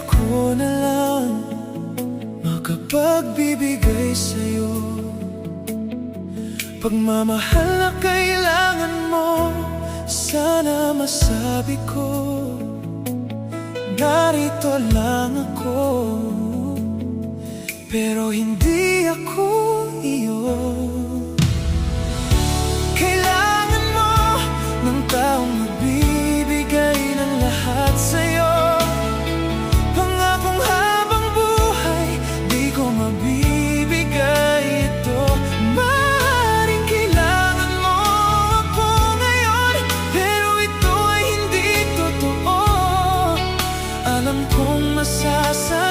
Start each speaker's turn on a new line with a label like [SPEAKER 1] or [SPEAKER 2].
[SPEAKER 1] ako na lang makapagbibigay sa'yo. Pagmamahal na kailangan mo, sana masabi ko, narito lang ako, pero hindi ako iyo. Kailangan mo ng taong magbibigay ng lahat sa'yo. Pangakong habang buhay, di ko mabibigay ito. Maaaring kailangan mo ako ngayon, pero ito ay hindi totoo. Alam kong masasaktan